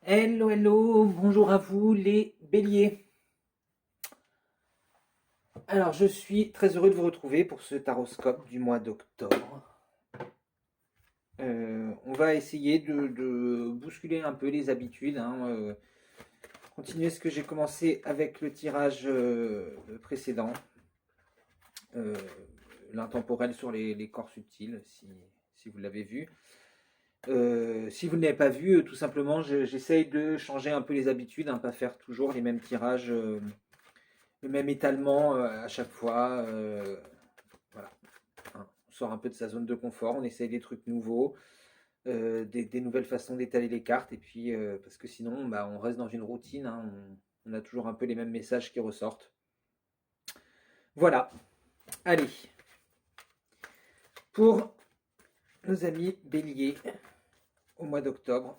Hello, hello, bonjour à vous les béliers. Alors, je suis très heureux de vous retrouver pour ce taroscope du mois d'octobre. On va essayer de bousculer un peu les habitudes, continuer ce que j'ai commencé avec le tirage précédent, euh, l'intemporel sur les corps subtils, si vous l'avez vu. Si vous ne l'avez pas vu, tout simplement, j'essaye de changer un peu les habitudes, pas faire toujours les mêmes tirages. Le même étalement à chaque fois. Voilà. Hein. On sort un peu de sa zone de confort, on essaye des trucs nouveaux, des nouvelles façons d'étaler les cartes. Et puis, parce que sinon, bah, on reste dans une routine. On a toujours un peu les mêmes messages qui ressortent. Voilà. Allez. Pour nos amis béliers au mois d'octobre.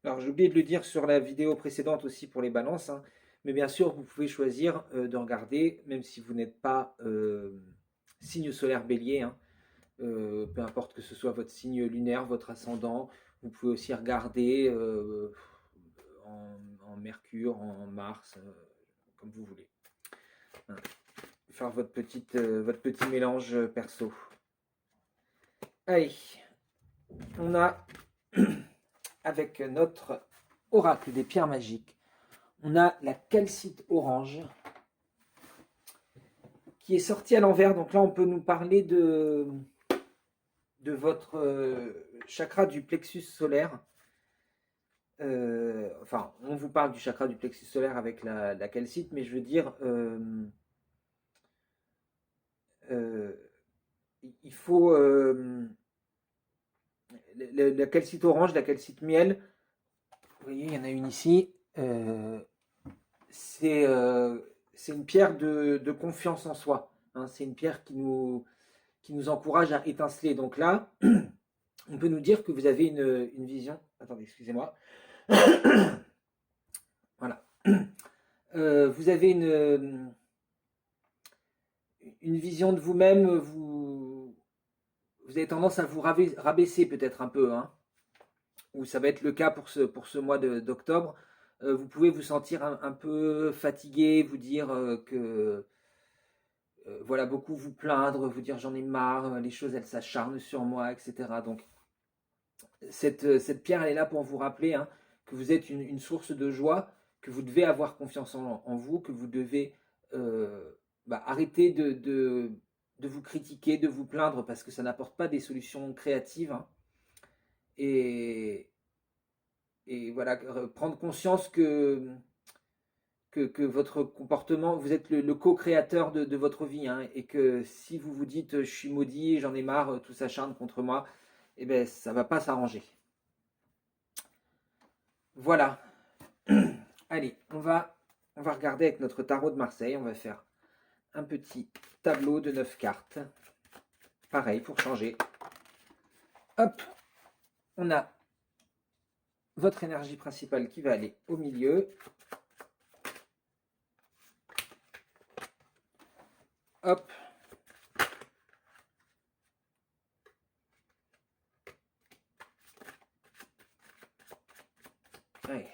Alors, j'ai oublié de le dire sur la vidéo précédente aussi pour les balances. Mais bien sûr, vous pouvez choisir de regarder, même si vous n'êtes pas signe solaire bélier. Peu importe que ce soit votre signe lunaire, votre ascendant, vous pouvez aussi regarder en Mercure, en Mars, comme vous voulez. Hein. Faire votre petit mélange perso. Allez, on a avec notre oracle des pierres magiques, on a la calcite orange qui est sortie à l'envers. Donc là, on peut nous parler de votre chakra du plexus solaire. Enfin, on vous parle du chakra du plexus solaire avec la calcite, mais je veux dire, euh, il faut la calcite orange, la calcite miel. Vous voyez, il y en a une ici. C'est c'est une pierre de confiance en soi. C'est une pierre qui nous encourage à étinceler. Donc là, on peut nous dire que vous avez une vision. Attendez, excusez-moi. Voilà. Vous avez une vision de vous-même, vous avez tendance à vous rabaisser peut-être un peu, ou ça va être le cas pour ce mois d'octobre. Vous pouvez vous sentir un peu fatigué, vous dire que voilà, beaucoup vous plaindre, vous dire j'en ai marre, les choses elles s'acharnent sur moi, etc. Donc cette pierre elle est là pour vous rappeler que vous êtes une source de joie, que vous devez avoir confiance en vous, que vous devez arrêter de vous critiquer, de vous plaindre parce que ça n'apporte pas des solutions créatives. Et, et voilà, prendre conscience que votre comportement, vous êtes le co-créateur de votre vie, et que si vous vous dites je suis maudit, j'en ai marre, tout s'acharne contre moi, eh ben ça va pas s'arranger. Voilà. Allez, on va regarder avec notre tarot de Marseille, on va faire un petit tableau de 9 cartes. Pareil pour changer. Hop, on a votre énergie principale qui va aller au milieu. Hop. Allez.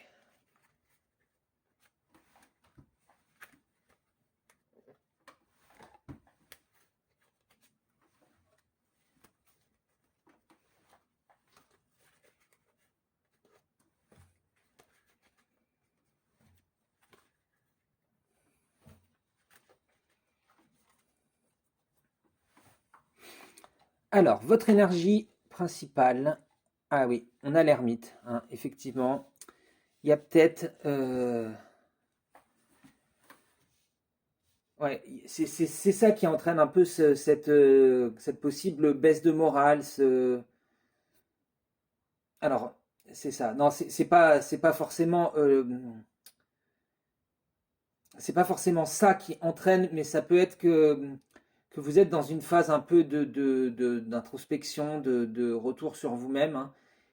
Alors, votre énergie principale. Ah oui, on a l'ermite, effectivement. Il y a peut-être. Ouais, c'est ça qui entraîne un peu cette possible baisse de morale. Alors, c'est ça. Non, c'est pas forcément. C'est pas forcément ça qui entraîne, mais ça peut être que vous êtes dans une phase un peu d'introspection, de retour sur vous-même,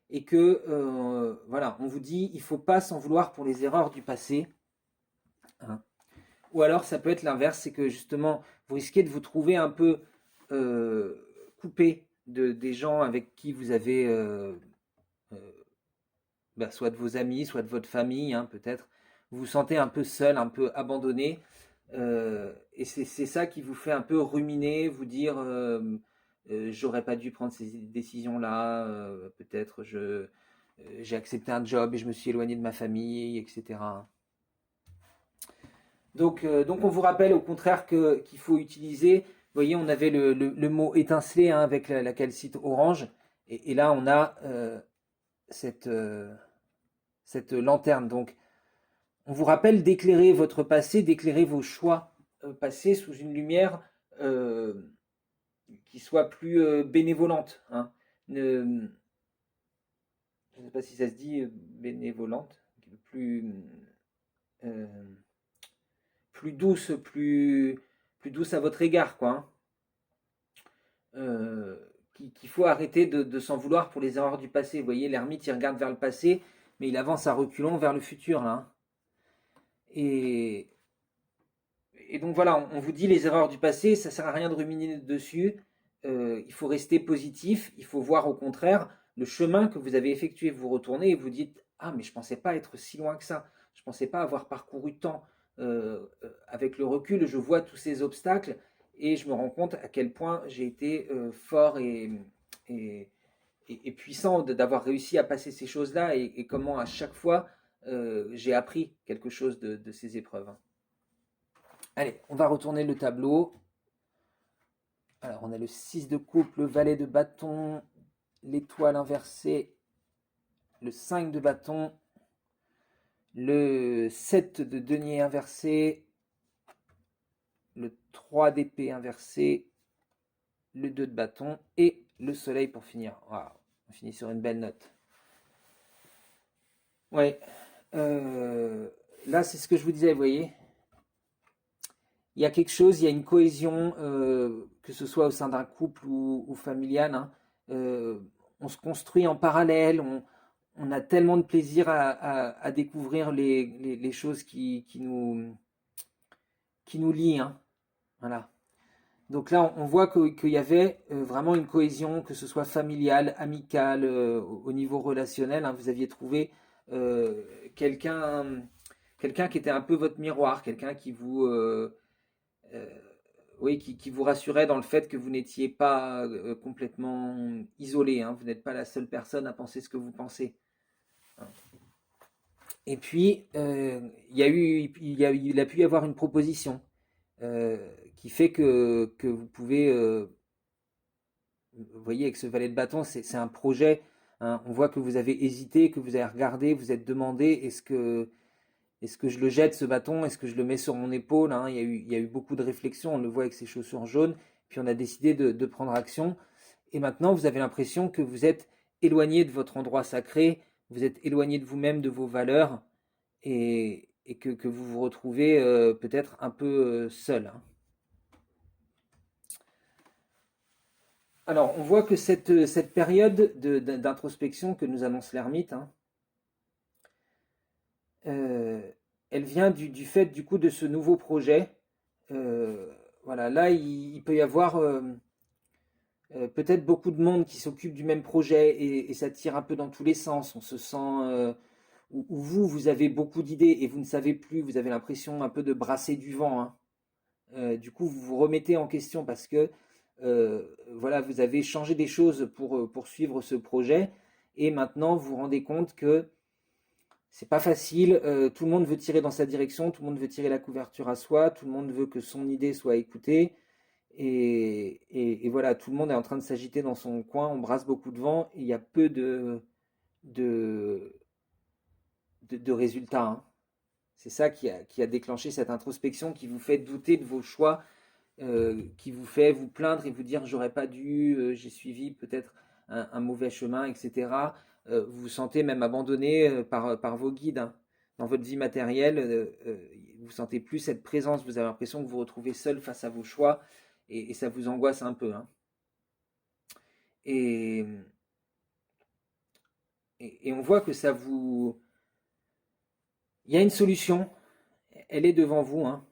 et que voilà, on vous dit il faut pas s'en vouloir pour les erreurs du passé. hein. Ou alors ça peut être l'inverse, c'est que justement vous risquez de vous trouver un peu coupé des gens avec qui vous avez soit de vos amis, soit de votre famille, hein, peut-être. Vous vous sentez un peu seul, un peu abandonné. Et c'est ça qui vous fait un peu ruminer, vous dire j'aurais pas dû prendre ces décisions-là, peut-être j'ai accepté un job et je me suis éloigné de ma famille, etc. Donc on vous rappelle au contraire qu'il faut utiliser, vous voyez, on avait le mot étincelé, hein, avec la calcite orange, et là on a cette, cette lanterne. Donc on vous rappelle d'éclairer votre passé, d'éclairer vos choix passés sous une lumière euh, qui soit plus bénévolente, hein. Je ne sais pas si ça se dit bénévolente, plus, euh, plus douce, plus douce à votre égard, quoi, hein. Qu'il faut arrêter de s'en vouloir pour les erreurs du passé. Vous voyez, l'ermite, il regarde vers le passé, mais il avance à reculons vers le futur, là, hein. Et, et donc voilà, on vous dit les erreurs du passé, ça sert à rien de ruminer dessus. Il faut rester positif, il faut voir au contraire le chemin que vous avez effectué. Vous retournez et vous dites ah, mais je ne pensais pas être si loin que ça, je ne pensais pas avoir parcouru tant. Avec le recul, je vois tous ces obstacles et je me rends compte à quel point j'ai été fort et, et puissant d'avoir réussi à passer ces choses-là, et comment à chaque fois j'ai appris quelque chose de ces épreuves. Allez, on va retourner le tableau. Alors, on a le 6 de coupe, le valet de bâton, l'étoile inversée, le 5 de bâton, le 7 de denier inversé, le 3 d'épée inversé, le 2 de bâton et le soleil pour finir. Wow, on finit sur une belle note. Ouais, là c'est ce que je vous disais, vous voyez. Il y a quelque chose, il y a une cohésion, que ce soit au sein d'un couple ou familial, hein. On se construit en parallèle, on a tellement de plaisir à découvrir les choses qui nous lient, hein. Voilà. Donc là, on voit qu'il y avait vraiment une cohésion, que ce soit familiale, amicale, au niveau relationnel, hein. Vous aviez trouvé euh, quelqu'un quelqu'un qui était un peu votre miroir, quelqu'un qui vous, euh, oui, qui vous rassurait dans le fait que vous n'étiez pas complètement isolé, hein. Vous n'êtes pas la seule personne à penser ce que vous pensez. Et puis, il a pu y avoir une proposition euh, qui fait que vous pouvez, vous voyez, avec ce valet de bâton, c'est un projet, hein. On voit que vous avez hésité, que vous avez regardé, vous êtes demandé, est-ce que je le jette ce bâton, est-ce que je le mets sur mon épaule, hein. Il y a eu beaucoup de réflexions, on le voit avec ses chaussures jaunes, puis on a décidé de prendre action. Et maintenant, vous avez l'impression que vous êtes éloigné de votre endroit sacré, vous êtes éloigné de vous-même, de vos valeurs, et que vous vous retrouvez peut-être un peu seul, hein. Alors, on voit que cette période d'introspection que nous annonce l'ermite, hein, euh, elle vient du fait du coup de ce nouveau projet. Euh, voilà, là, il peut y avoir peut-être beaucoup de monde qui s'occupe du même projet, et ça tire un peu dans tous les sens. On se sent, où vous avez beaucoup d'idées et vous ne savez plus, vous avez l'impression un peu de brasser du vent, hein. Du coup, vous vous remettez en question parce que voilà, vous avez changé des choses pour poursuivre ce projet, et maintenant vous vous rendez compte que c'est pas facile. Tout le monde veut tirer dans sa direction, tout le monde veut tirer la couverture à soi, tout le monde veut que son idée soit écoutée, et voilà, tout le monde est en train de s'agiter dans son coin, on brasse beaucoup de vent, et il y a peu de, de résultats, hein. C'est ça qui a déclenché cette introspection, qui vous fait douter de vos choix, qui vous fait vous plaindre et vous dire j'aurais pas dû, j'ai suivi peut-être un mauvais chemin, etc. Vous vous sentez même abandonné par vos guides, hein. Dans votre vie matérielle, vous sentez plus cette présence, vous avez l'impression que vous vous retrouvez seul face à vos choix, et ça vous angoisse un peu, hein. Et, et on voit que ça vous... Il y a une solution, elle est devant vous, hein.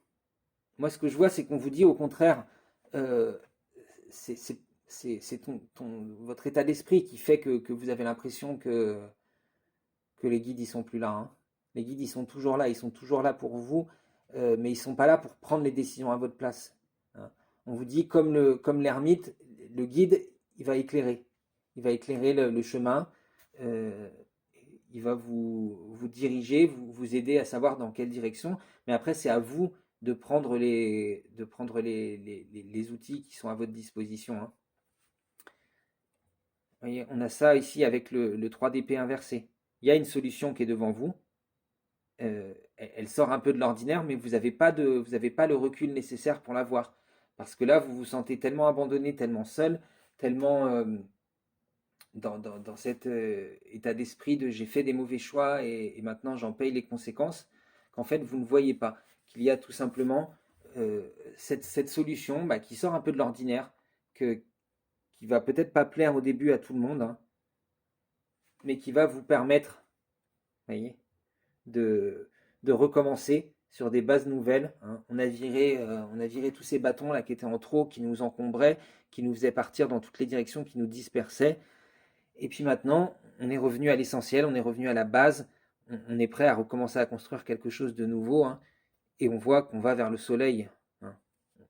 Moi, ce que je vois, c'est qu'on vous dit au contraire, euh, c'est votre état d'esprit qui fait que vous avez l'impression que les guides ils sont plus là, hein. Les guides ils sont toujours là pour vous, mais ils sont pas là pour prendre les décisions à votre place, hein. On vous dit comme l'ermite, le guide il va éclairer, le chemin, euh, il va vous diriger, vous aider à savoir dans quelle direction, mais après c'est à vous de prendre les outils qui sont à votre disposition, hein. Vous voyez, on a ça ici avec le 3 d'épée inversé. Il y a une solution qui est devant vous. Elle sort un peu de l'ordinaire, mais vous n'avez pas le recul nécessaire pour la voir. Parce que là, vous vous sentez tellement abandonné, tellement seul, tellement dans cet état d'esprit de j'ai fait des mauvais choix et maintenant j'en paye les conséquences, qu'en fait, vous ne voyez pas. Qu'il y a tout simplement cette solution qui sort un peu de l'ordinaire, qui va peut-être pas plaire au début à tout le monde, hein, mais qui va vous permettre, voyez, de recommencer sur des bases nouvelles, hein. On a viré tous ces bâtons là qui étaient en trop, qui nous encombraient, qui nous faisaient partir dans toutes les directions, qui nous dispersaient. Et puis maintenant, on est revenu à l'essentiel, on est revenu à la base, on est prêt à recommencer à construire quelque chose de nouveau, hein, et on voit qu'on va vers le soleil, hein.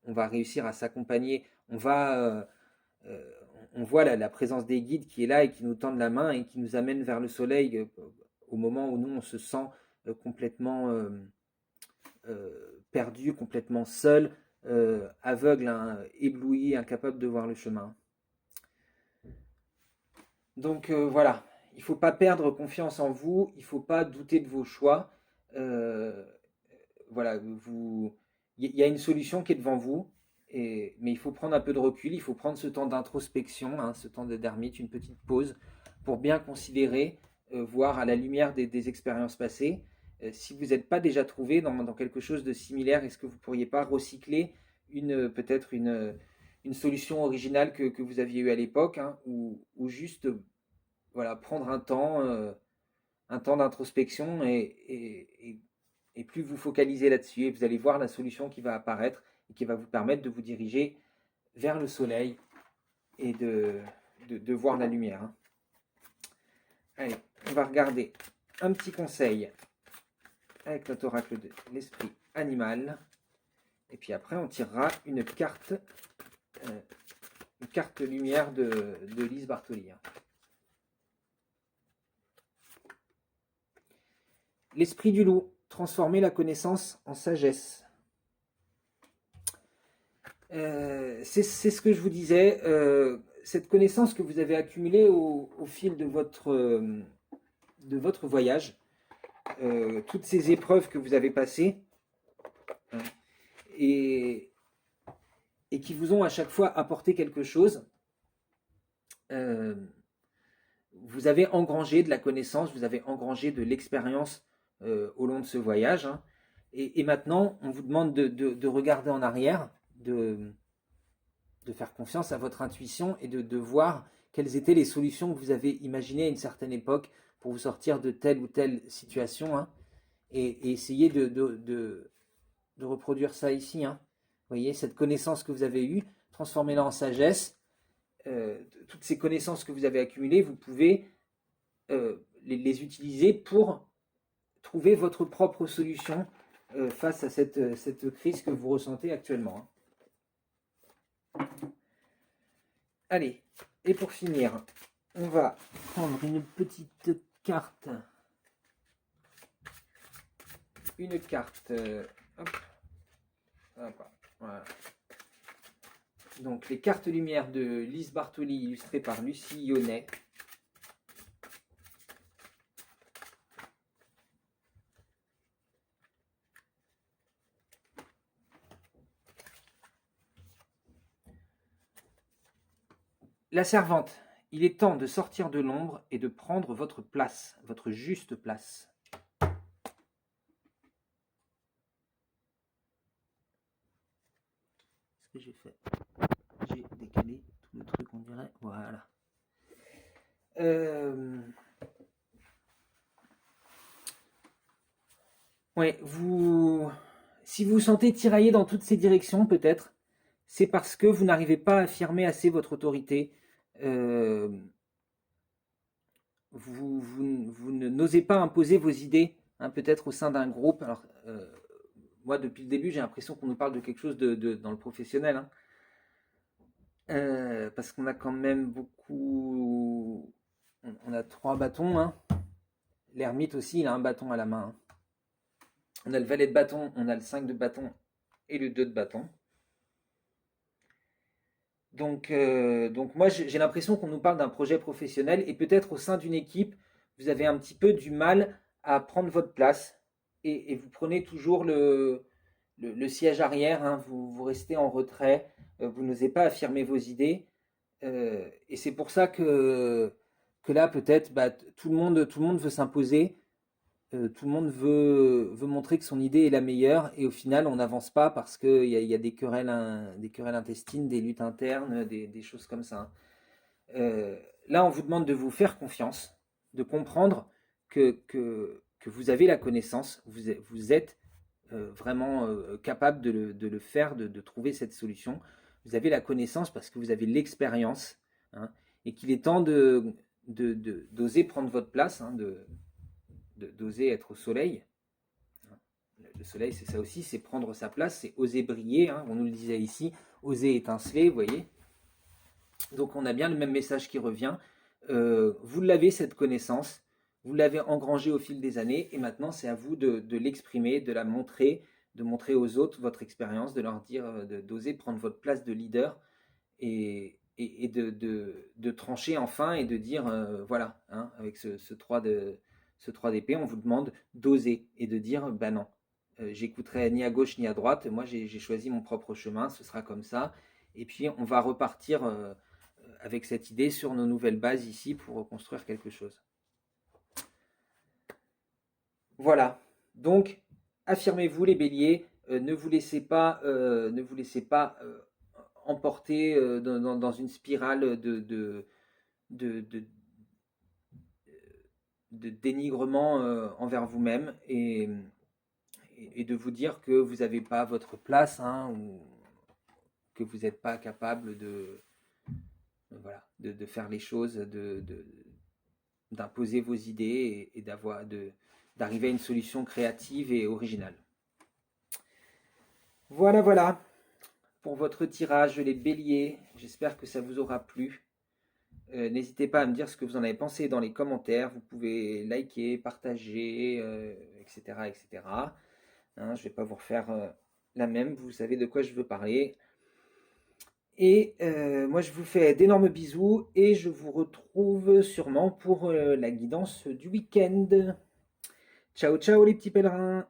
On va réussir à s'accompagner, euh, on voit la présence des guides qui est là et qui nous tendent la main et qui nous amène vers le soleil au moment où nous on se sent complètement perdu, complètement seul, aveugle, hein, ébloui, incapable de voir le chemin. Donc voilà, il ne faut pas perdre confiance en vous, il ne faut pas douter de vos choix. Voilà, il y a une solution qui est devant vous, mais il faut prendre un peu de recul, il faut prendre ce temps d'introspection, hein, ce temps d'ermite, une petite pause, pour bien considérer, voir à la lumière des expériences passées, si vous n'êtes pas déjà trouvé dans quelque chose de similaire, est-ce que vous ne pourriez pas recycler peut-être une solution originale que vous aviez eue à l'époque, hein, ou juste voilà, prendre un temps d'introspection et plus vous focalisez là-dessus, et vous allez voir la solution qui va apparaître et qui va vous permettre de vous diriger vers le soleil et de voir la lumière, hein. Allez, on va regarder un petit conseil avec notre oracle de l'esprit animal. Et puis après, on tirera une carte lumière de Lise Bartoli, hein. L'esprit du loup, transformer la connaissance en sagesse. C'est ce que je vous disais, cette connaissance que vous avez accumulée au fil de votre voyage, toutes ces épreuves que vous avez passées, hein, et qui vous ont à chaque fois apporté quelque chose. Vous avez engrangé de la connaissance, vous avez engrangé de l'expérience au long de ce voyage, hein. Et maintenant, on vous demande de regarder en arrière, de faire confiance à votre intuition et de voir quelles étaient les solutions que vous avez imaginées à une certaine époque pour vous sortir de telle ou telle situation, hein, et essayer de reproduire ça ici, hein. Vous voyez, cette connaissance que vous avez eue, transformez-la en sagesse. Toutes ces connaissances que vous avez accumulées, vous pouvez les utiliser pour trouver votre propre solution face à cette crise que vous ressentez actuellement, hein. Allez, et pour finir, on va prendre une petite carte. Une carte. Hop. Hop, voilà. Donc les cartes lumière de Lise Bartoli illustrées par Lucie Yonnet. La servante, il est temps de sortir de l'ombre et de prendre votre place, votre juste place. Ce que j'ai fait, j'ai décalé tout le truc, on dirait. Voilà. Ouais, si vous vous sentez tiraillé dans toutes ces directions, peut-être, c'est parce que vous n'arrivez pas à affirmer assez votre autorité. vous n'osez pas imposer vos idées, hein, peut-être au sein d'un groupe. Alors, moi, depuis le début, j'ai l'impression qu'on nous parle de quelque chose dans le professionnel, hein. Parce qu'on a quand même beaucoup... On a 3 bâtons, hein. L'ermite aussi, il a un bâton à la main, hein. On a le valet de bâton, on a le 5 de bâton et le 2 de bâton. Donc moi, j'ai l'impression qu'on nous parle d'un projet professionnel et peut-être au sein d'une équipe, vous avez un petit peu du mal à prendre votre place et vous prenez toujours le siège arrière, hein, vous restez en retrait, vous n'osez pas affirmer vos idées. Et c'est pour ça que là, peut-être, bah, tout le monde veut s'imposer, tout le monde veut montrer que son idée est la meilleure, et au final, on n'avance pas parce qu'il y a des querelles intestines, des luttes internes, des choses comme ça, hein. Là, on vous demande de vous faire confiance, de comprendre que vous avez la connaissance, vous êtes vraiment capable de le faire, de trouver cette solution. Vous avez la connaissance parce que vous avez l'expérience, hein, et qu'il est temps d'oser prendre votre place, hein, d'oser être au soleil. Le soleil, c'est ça aussi, c'est prendre sa place, c'est oser briller, hein, on nous le disait ici, oser étinceler, vous voyez. Donc on a bien le même message qui revient. Vous l'avez, cette connaissance, vous l'avez engrangée au fil des années, et maintenant c'est à vous de l'exprimer, de montrer aux autres votre expérience, de leur dire, d'oser prendre votre place de leader, et de trancher enfin et de dire, voilà, hein, avec ce 3 d'épée, on vous demande d'oser et de dire, bah non, j'écouterai ni à gauche ni à droite, moi j'ai choisi mon propre chemin, ce sera comme ça, et puis on va repartir avec cette idée sur nos nouvelles bases ici pour reconstruire quelque chose. Voilà, donc affirmez-vous les béliers, ne vous laissez pas, emporter dans une spirale de, de, de dénigrement envers vous-même, et de vous dire que vous n'avez pas votre place, hein, ou que vous n'êtes pas capable voilà, de faire les choses, d'imposer vos idées, et d'arriver à une solution créative et originale. Voilà, voilà pour votre tirage, les béliers. J'espère que ça vous aura plu. N'hésitez pas à me dire ce que vous en avez pensé dans les commentaires. Vous pouvez liker, partager, etc., etc. Hein, je ne vais pas vous refaire la même. Vous savez de quoi je veux parler. Et moi, je vous fais d'énormes bisous et je vous retrouve sûrement pour la guidance du week-end. Ciao, ciao les petits pèlerins!